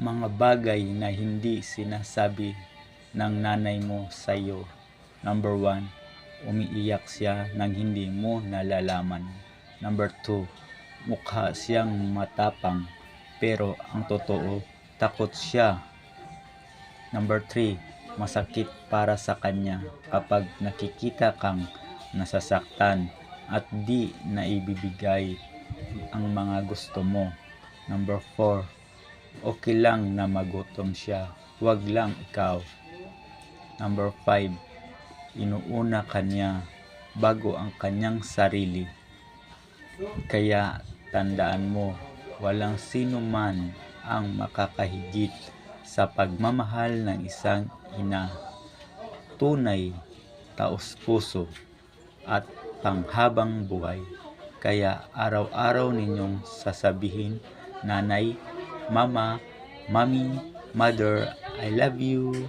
Mga bagay na hindi sinasabi ng nanay mo sa iyo. Number 1, umiiyak siya nang hindi mo nalalaman. Number 2, mukha siyang matapang pero ang totoo, takot siya. Number 3, masakit para sa kanya kapag nakikita kang nasasaktan at di naibibigay ang mga gusto mo. Number 4, okay lang na magutom siya, wag lang ikaw. Number 5, inuuna kanya bago ang kanyang sarili. Kaya tandaan mo, walang sino man ang makakahigit sa pagmamahal ng isang ina. Tunay, taos-puso at panghabang buhay. Kaya araw-araw ninyong sasabihin, nanay, mama, mommy, mother, I love you.